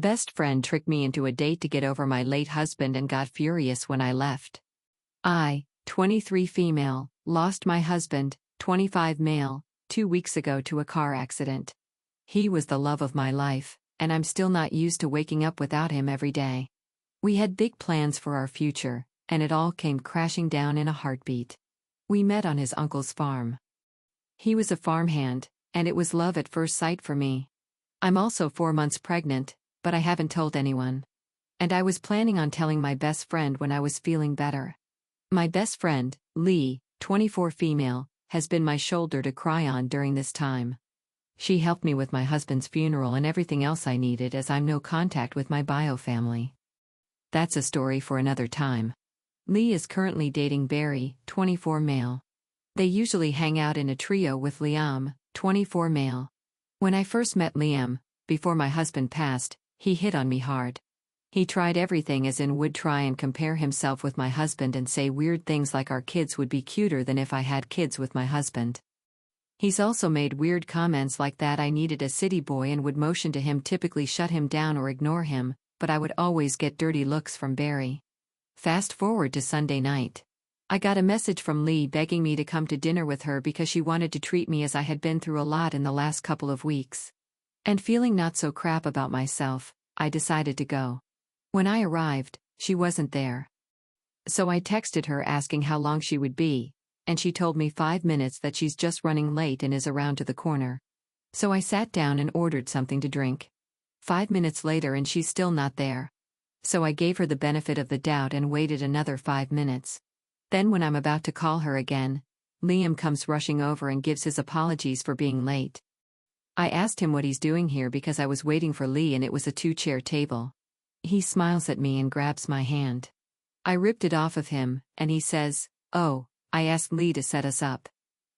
Best friend tricked me into a date to get over my late husband and got furious when I left. I, 23 female, lost my husband, 25 male, 2 weeks ago to a car accident. He was the love of my life, and I'm still not used to waking up without him every day. We had big plans for our future, and it all came crashing down in a heartbeat. We met on his uncle's farm. He was a farmhand, and it was love at first sight for me. I'm also 4 months pregnant, but I haven't told anyone. And I was planning on telling my best friend when I was feeling better. My best friend, Lee, 24 female, has been my shoulder to cry on during this time. She helped me with my husband's funeral and everything else I needed as I'm no contact with my bio family. That's a story for another time. Lee is currently dating Barry, 24 male. They usually hang out in a trio with Liam, 24 male. When I first met Liam, before my husband passed, he hit on me hard. He tried everything, as in would try and compare himself with my husband and say weird things like our kids would be cuter than if I had kids with my husband. He's also made weird comments like that I needed a city boy and would motion to him, typically shut him down or ignore him, but I would always get dirty looks from Barry. Fast forward to Sunday night. I got a message from Lee begging me to come to dinner with her because she wanted to treat me, as I had been through a lot in the last couple of weeks. And feeling not so crap about myself, I decided to go. When I arrived, she wasn't there. So I texted her asking how long she would be, and she told me 5 minutes, that she's just running late and is around to the corner. So I sat down and ordered something to drink. 5 minutes later and she's still not there. So I gave her the benefit of the doubt and waited another 5 minutes. Then when I'm about to call her again, Liam comes rushing over and gives his apologies for being late. I asked him what he's doing here because I was waiting for Lee and it was a 2-chair table. He smiles at me and grabs my hand. I ripped it off of him, and he says, "Oh, I asked Lee to set us up.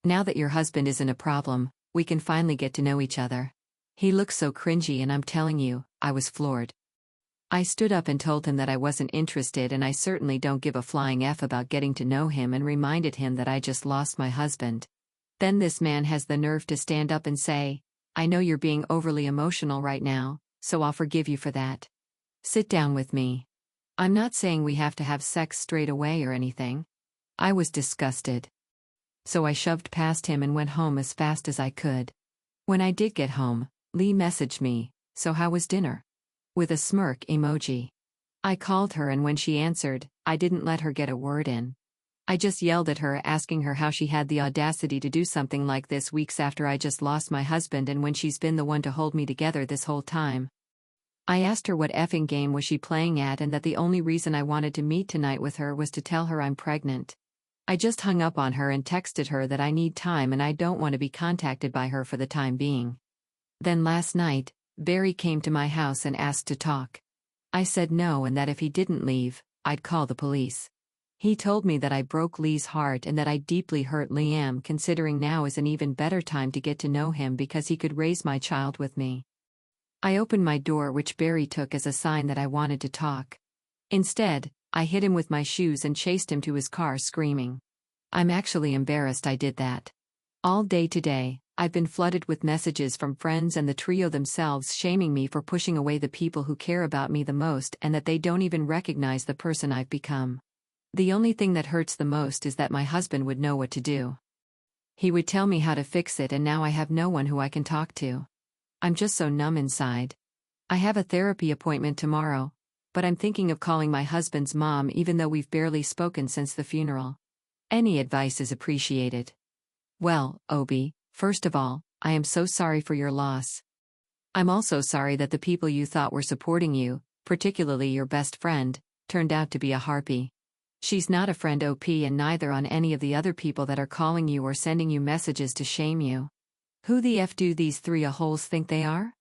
Now that your husband isn't a problem, we can finally get to know each other." He looks so cringy, and I'm telling you, I was floored. I stood up and told him that I wasn't interested and I certainly don't give a flying F about getting to know him, and reminded him that I just lost my husband. Then this man has the nerve to stand up and say, "I know you're being overly emotional right now, so I'll forgive you for that. Sit down with me. I'm not saying we have to have sex straight away or anything." I was disgusted. So I shoved past him and went home as fast as I could. When I did get home, Lee messaged me, "So how was dinner?" with a smirk emoji. I called her, and when she answered, I didn't let her get a word in. I just yelled at her, asking her how she had the audacity to do something like this weeks after I just lost my husband and when she's been the one to hold me together this whole time. I asked her what effing game was she playing at, and that the only reason I wanted to meet tonight with her was to tell her I'm pregnant. I just hung up on her and texted her that I need time and I don't want to be contacted by her for the time being. Then last night, Barry came to my house and asked to talk. I said no, and that if he didn't leave, I'd call the police. He told me that I broke Lee's heart and that I deeply hurt Liam, considering now is an even better time to get to know him because he could raise my child with me. I opened my door, which Barry took as a sign that I wanted to talk. Instead, I hit him with my shoes and chased him to his car screaming. I'm actually embarrassed I did that. All day today, I've been flooded with messages from friends and the trio themselves shaming me for pushing away the people who care about me the most and that they don't even recognize the person I've become. The only thing that hurts the most is that my husband would know what to do. He would tell me how to fix it, and now I have no one who I can talk to. I'm just so numb inside. I have a therapy appointment tomorrow, but I'm thinking of calling my husband's mom even though we've barely spoken since the funeral. Any advice is appreciated. Well, Obi, first of all, I am so sorry for your loss. I'm also sorry that the people you thought were supporting you, particularly your best friend, turned out to be a harpy. She's not a friend, OP, and neither on any of the other people that are calling you or sending you messages to shame you. Who the F do these 3 a-holes think they are?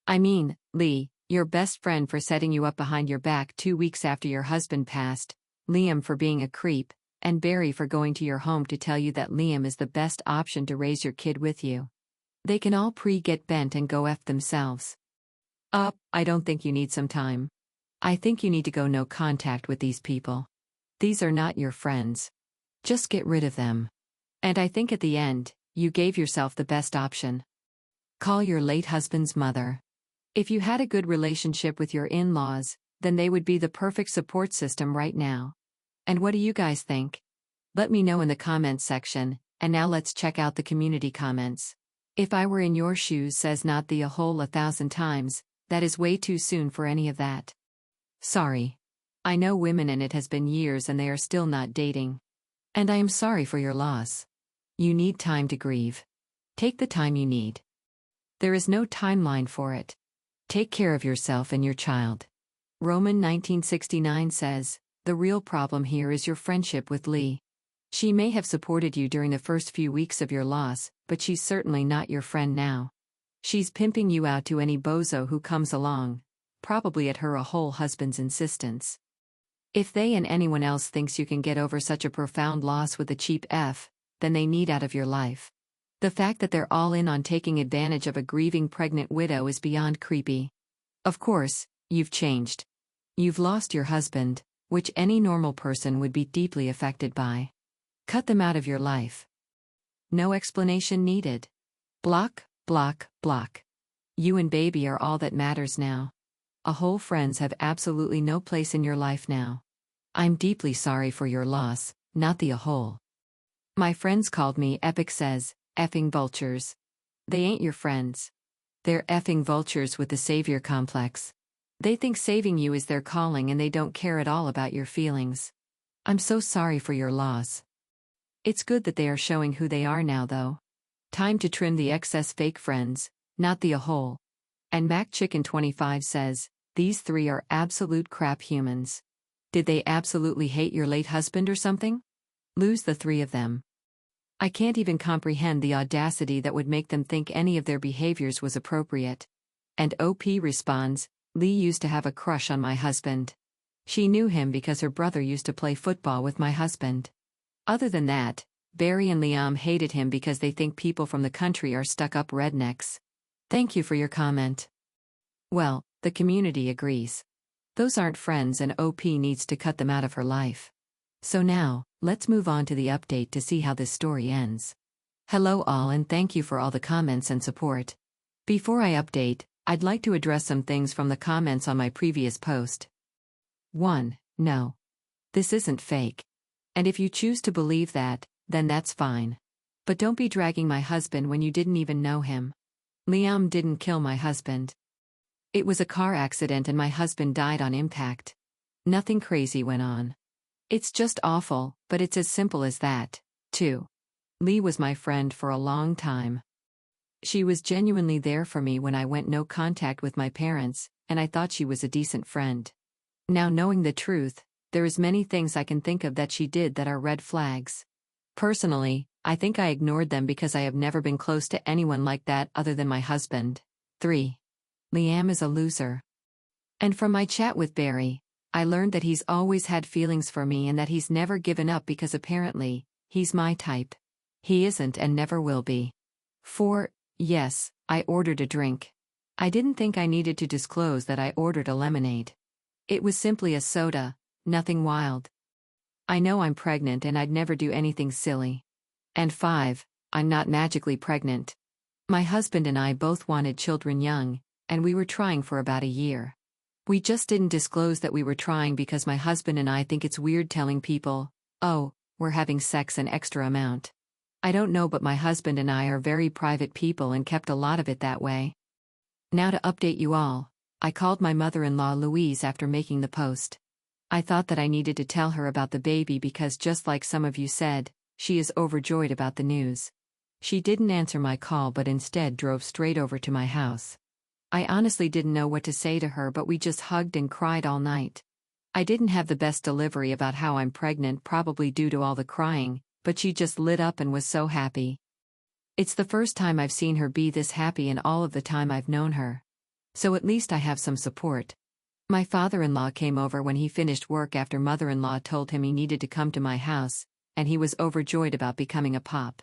I mean, Lee, your best friend, for setting you up behind your back 2 weeks after your husband passed, Liam for being a creep, and Barry for going to your home to tell you that Liam is the best option to raise your kid with you. They can all get bent and go F themselves. I don't think you need some time. I think you need to go no contact with these people. These are not your friends. Just get rid of them. And I think at the end, you gave yourself the best option. Call your late husband's mother. If you had a good relationship with your in-laws, then they would be the perfect support system right now. And what do you guys think? Let me know in the comments section, and now let's check out the community comments. If I were in your shoes says not the a whole 1,000 times, that is way too soon for any of that. Sorry. I know women and it has been years and they are still not dating. And I am sorry for your loss. You need time to grieve. Take the time you need. There is no timeline for it. Take care of yourself and your child. Roman 1969 says, the real problem here is your friendship with Lee. She may have supported you during the first few weeks of your loss, but she's certainly not your friend now. She's pimping you out to any bozo who comes along, probably at her a whole husband's insistence. If they and anyone else thinks you can get over such a profound loss with a cheap F, then they need out of your life. The fact that they're all in on taking advantage of a grieving pregnant widow is beyond creepy. Of course, you've changed. You've lost your husband, which any normal person would be deeply affected by. Cut them out of your life. No explanation needed. Block, block, block. You and baby are all that matters now. A whole friends have absolutely no place in your life now. I'm deeply sorry for your loss, not the a whole. My friends called me Epic says, effing vultures. They ain't your friends. They're effing vultures with the savior complex. They think saving you is their calling and they don't care at all about your feelings. I'm so sorry for your loss. It's good that they are showing who they are now though. Time to trim the excess fake friends, not the a whole. And Mac Chicken 25 says, these three are absolute crap humans. Did they absolutely hate your late husband or something? Lose the three of them. I can't even comprehend the audacity that would make them think any of their behaviors was appropriate. And OP responds, Lee used to have a crush on my husband. She knew him because her brother used to play football with my husband. Other than that, Barry and Liam hated him because they think people from the country are stuck-up rednecks. Thank you for your comment. Well, the community agrees. Those aren't friends and OP needs to cut them out of her life. So now, let's move on to the update to see how this story ends. Hello all and thank you for all the comments and support. Before I update, I'd like to address some things from the comments on my previous post. 1. No. This isn't fake. And if you choose to believe that, then that's fine. But don't be dragging my husband when you didn't even know him. Liam didn't kill my husband. It was a car accident and my husband died on impact. Nothing crazy went on. It's just awful, but it's as simple as that. 2. Lee was my friend for a long time. She was genuinely there for me when I went no contact with my parents, and I thought she was a decent friend. Now knowing the truth, there is many things I can think of that she did that are red flags. Personally, I think I ignored them because I have never been close to anyone like that other than my husband. 3. Liam is a loser. And from my chat with Barry, I learned that he's always had feelings for me and that he's never given up because apparently, he's my type. He isn't and never will be. 4. Yes, I ordered a drink. I didn't think I needed to disclose that I ordered a lemonade. It was simply a soda, nothing wild. I know I'm pregnant and I'd never do anything silly. And 5. I'm not magically pregnant. My husband and I both wanted children young, and we were trying for about a year. We just didn't disclose that we were trying because my husband and I think it's weird telling people, oh, we're having sex an extra amount. I don't know, but my husband and I are very private people and kept a lot of it that way. Now to update you all, I called my mother-in-law Louise after making the post. I thought that I needed to tell her about the baby because just like some of you said, she is overjoyed about the news. She didn't answer my call but instead drove straight over to my house. I honestly didn't know what to say to her, but we just hugged and cried all night. I didn't have the best delivery about how I'm pregnant, probably due to all the crying, but she just lit up and was so happy. It's the first time I've seen her be this happy in all of the time I've known her. So at least I have some support. My father-in-law came over when he finished work after mother-in-law told him he needed to come to my house, and he was overjoyed about becoming a pop.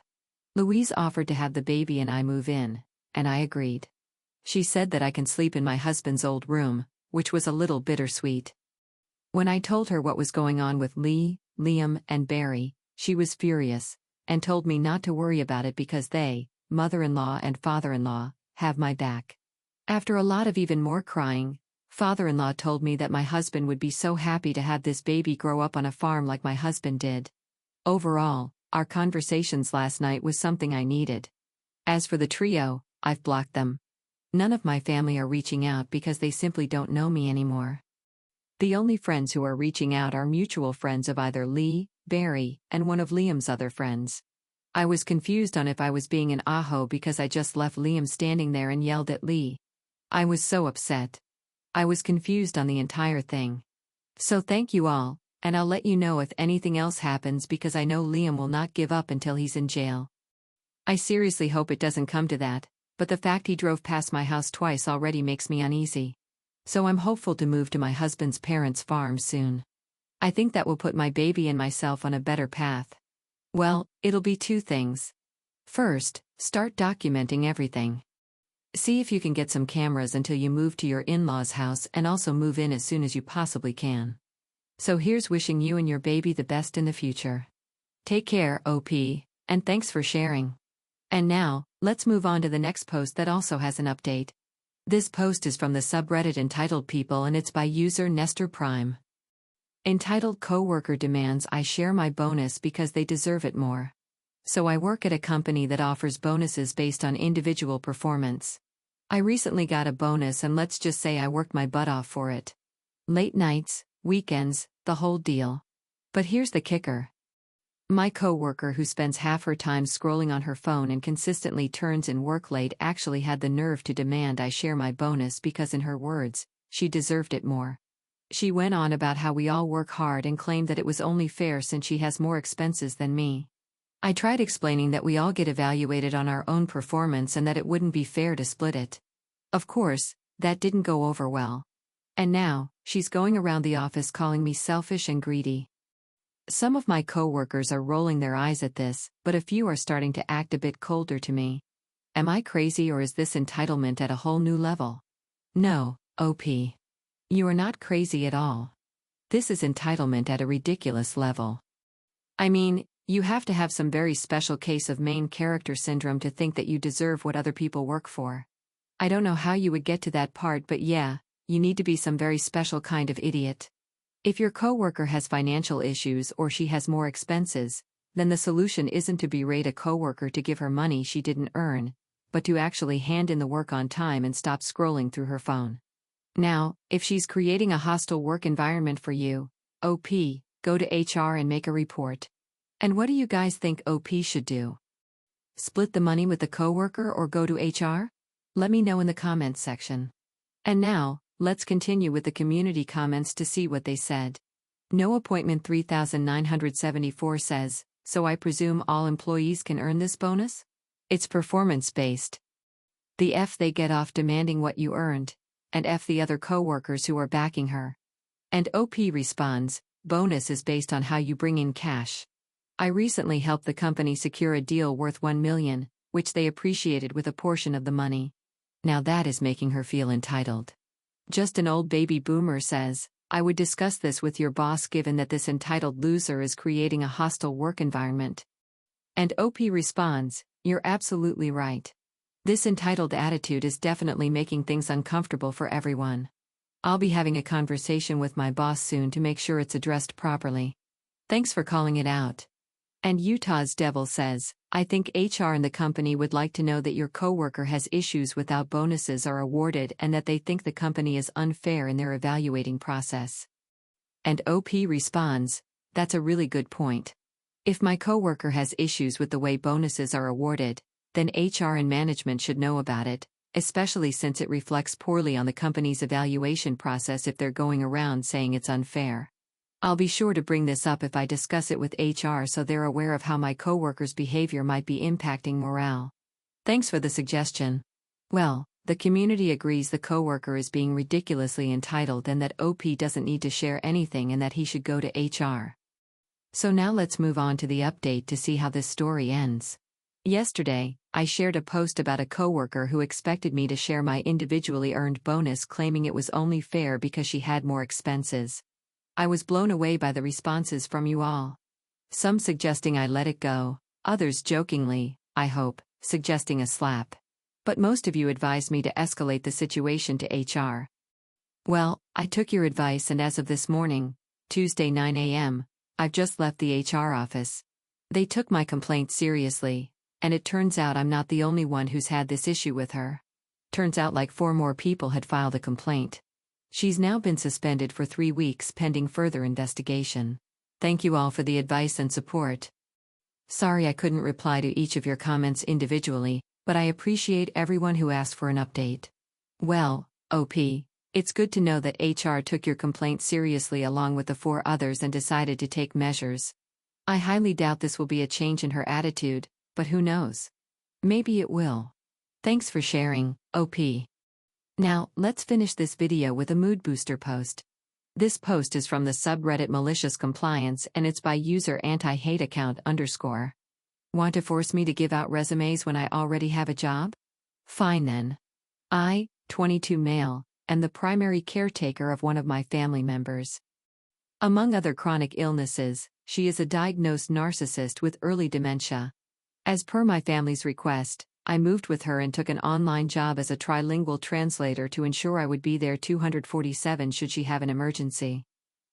Louise offered to have the baby and I move in, and I agreed. She said that I can sleep in my husband's old room, which was a little bittersweet. When I told her what was going on with Lee, Liam, and Barry, she was furious, and told me not to worry about it because they, mother-in-law and father-in-law, have my back. After a lot of even more crying, father-in-law told me that my husband would be so happy to have this baby grow up on a farm like my husband did. Overall, our conversations last night was something I needed. As for the trio, I've blocked them. None of my family are reaching out because they simply don't know me anymore. The only friends who are reaching out are mutual friends of either Lee, Barry, and one of Liam's other friends. I was confused on if I was being an aho because I just left Liam standing there and yelled at Lee. I was so upset. I was confused on the entire thing. So thank you all, and I'll let you know if anything else happens because I know Liam will not give up until he's in jail. I seriously hope it doesn't come to that, but the fact he drove past my house twice already makes me uneasy. So I'm hopeful to move to my husband's parents' farm soon. I think that will put my baby and myself on a better path. Well, it'll be two things. First, start documenting everything. See if you can get some cameras until you move to your in-laws' house and also move in as soon as you possibly can. So here's wishing you and your baby the best in the future. Take care, OP, and thanks for sharing. And now, let's move on to the next post that also has an update. This post is from the subreddit entitled People and it's by user Nestor Prime. Entitled Coworker Demands I Share My Bonus Because They Deserve It More. So I work at a company that offers bonuses based on individual performance. I recently got a bonus and let's just say I worked my butt off for it. Late nights, weekends, the whole deal. But here's the kicker. My coworker who spends half her time scrolling on her phone and consistently turns in work late actually had the nerve to demand I share my bonus because in her words, she deserved it more. She went on about how we all work hard and claimed that it was only fair since she has more expenses than me. I tried explaining that we all get evaluated on our own performance and that it wouldn't be fair to split it. Of course, that didn't go over well. And now, she's going around the office calling me selfish and greedy. Some of my coworkers are rolling their eyes at this, but a few are starting to act a bit colder to me. Am I crazy or is this entitlement at a whole new level? No, OP. You are not crazy at all. This is entitlement at a ridiculous level. I mean, you have to have some very special case of main character syndrome to think that you deserve what other people work for. I don't know how you would get to that part, but yeah, you need to be some very special kind of idiot. If your coworker has financial issues or she has more expenses, then the solution isn't to berate a coworker to give her money she didn't earn, but to actually hand in the work on time and stop scrolling through her phone. Now, if she's creating a hostile work environment for you, OP, go to HR and make a report. And what do you guys think OP should do? Split the money with the coworker or go to HR? Let me know in the comments section. And now, let's continue with the community comments to see what they said. No Appointment 3974 says, so I presume all employees can earn this bonus? It's performance-based. The F they get off demanding what you earned, and F the other coworkers who are backing her. And OP responds, bonus is based on how you bring in cash. I recently helped the company secure a deal worth $1 million, which they appreciated with a portion of the money. Now that is making her feel entitled. Just an old baby boomer says, I would discuss this with your boss given that this entitled loser is creating a hostile work environment. And OP responds, you're absolutely right. This entitled attitude is definitely making things uncomfortable for everyone. I'll be having a conversation with my boss soon to make sure it's addressed properly. Thanks for calling it out. And Utah's Devil says, I think HR and the company would like to know that your coworker has issues without bonuses are awarded and that they think the company is unfair in their evaluating process. And OP responds, that's a really good point. If my coworker has issues with the way bonuses are awarded, then HR and management should know about it, especially since it reflects poorly on the company's evaluation process if they're going around saying it's unfair. I'll be sure to bring this up if I discuss it with HR so they're aware of how my coworker's behavior might be impacting morale. Thanks for the suggestion. Well, the community agrees the coworker is being ridiculously entitled and that OP doesn't need to share anything and that he should go to HR. So now let's move on to the update to see how this story ends. Yesterday, I shared a post about a coworker who expected me to share my individually earned bonus, claiming it was only fair because she had more expenses. I was blown away by the responses from you all. Some suggesting I let it go, others jokingly, I hope, suggesting a slap. But most of you advised me to escalate the situation to HR. Well, I took your advice, and as of this morning, Tuesday 9 a.m., I've just left the HR office. They took my complaint seriously, and it turns out I'm not the only one who's had this issue with her. Turns out like 4 more people had filed a complaint. She's now been suspended for 3 weeks pending further investigation. Thank you all for the advice and support. Sorry I couldn't reply to each of your comments individually, but I appreciate everyone who asked for an update. Well, OP, it's good to know that HR took your complaint seriously along with the 4 others and decided to take measures. I highly doubt this will be a change in her attitude, but who knows? Maybe it will. Thanks for sharing, OP. Now, let's finish this video with a mood booster post. This post is from the subreddit Malicious Compliance and it's by user anti-hate_account_. Want to force me to give out resumes when I already have a job? Fine then. I, 22 male, am the primary caretaker of one of my family members. Among other chronic illnesses, she is a diagnosed narcissist with early dementia. As per my family's request, I moved with her and took an online job as a trilingual translator to ensure I would be there 247 should she have an emergency.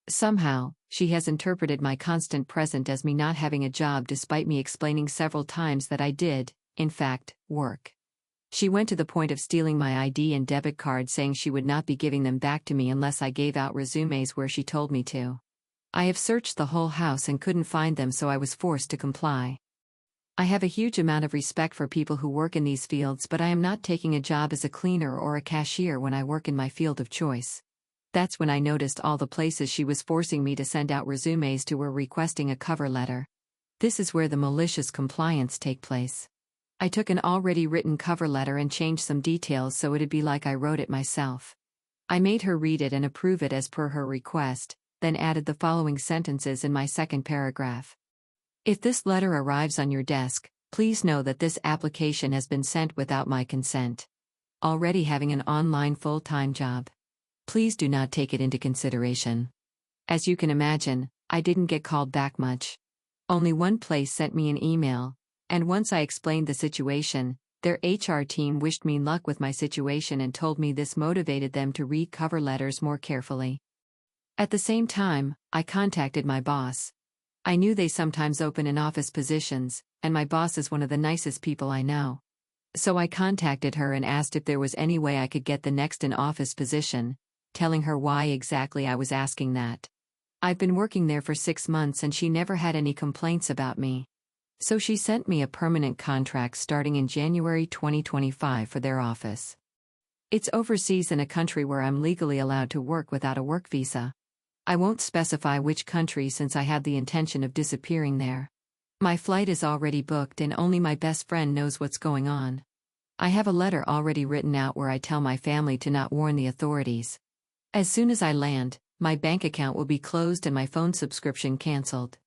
Somehow, she has interpreted my constant presence as me not having a job despite me explaining several times that I did, in fact, work. She went to the point of stealing my ID and debit card, saying she would not be giving them back to me unless I gave out resumes where she told me to. I have searched the whole house and couldn't find them, so I was forced to comply. I have a huge amount of respect for people who work in these fields, but I am not taking a job as a cleaner or a cashier when I work in my field of choice. That's when I noticed all the places she was forcing me to send out resumes to were requesting a cover letter. This is where the malicious compliance take place. I took an already written cover letter and changed some details so it'd be like I wrote it myself. I made her read it and approve it as per her request, then added the following sentences in my second paragraph. If this letter arrives on your desk, please know that this application has been sent without my consent. Already having an online full-time job. Please do not take it into consideration. As you can imagine, I didn't get called back much. Only one place sent me an email, and once I explained the situation, their HR team wished me luck with my situation and told me this motivated them to read cover letters more carefully. At the same time, I contacted my boss. I knew they sometimes open in-office positions, and my boss is one of the nicest people I know. So I contacted her and asked if there was any way I could get the next in-office position, telling her why exactly I was asking that. I've been working there for 6 months and she never had any complaints about me. So she sent me a permanent contract starting in January 2025 for their office. It's overseas in a country where I'm legally allowed to work without a work visa. I won't specify which country since I have the intention of disappearing there. My flight is already booked and only my best friend knows what's going on. I have a letter already written out where I tell my family to not warn the authorities. As soon as I land, my bank account will be closed and my phone subscription cancelled.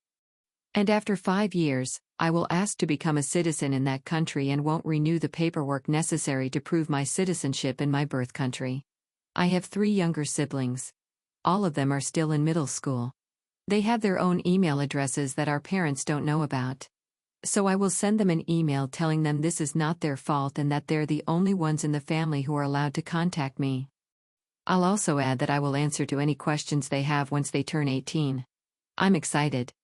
And after 5 years, I will ask to become a citizen in that country and won't renew the paperwork necessary to prove my citizenship in my birth country. I have 3 younger siblings. All of them are still in middle school. They have their own email addresses that our parents don't know about. So I will send them an email telling them this is not their fault and that they're the only ones in the family who are allowed to contact me. I'll also add that I will answer to any questions they have once they turn 18. I'm excited.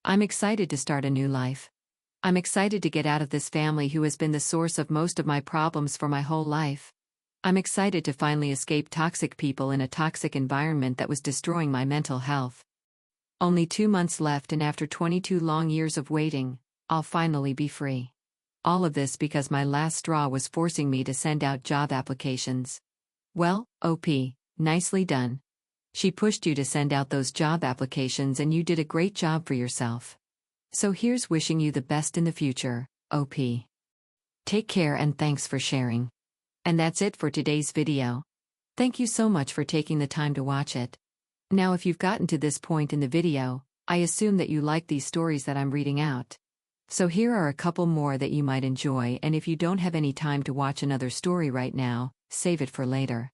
I'm excited to start a new life. I'm excited to get out of this family who has been the source of most of my problems for my whole life. I'm excited to finally escape toxic people in a toxic environment that was destroying my mental health. Only 2 months left, and after 22 long years of waiting, I'll finally be free. All of this because my last straw was forcing me to send out job applications. Well, OP, nicely done. She pushed you to send out those job applications and you did a great job for yourself. So here's wishing you the best in the future, OP. Take care and thanks for sharing. And that's it for today's video. Thank you so much for taking the time to watch it. Now if you've gotten to this point in the video, I assume that you like these stories that I'm reading out. So here are a couple more that you might enjoy, and if you don't have any time to watch another story right now, save it for later.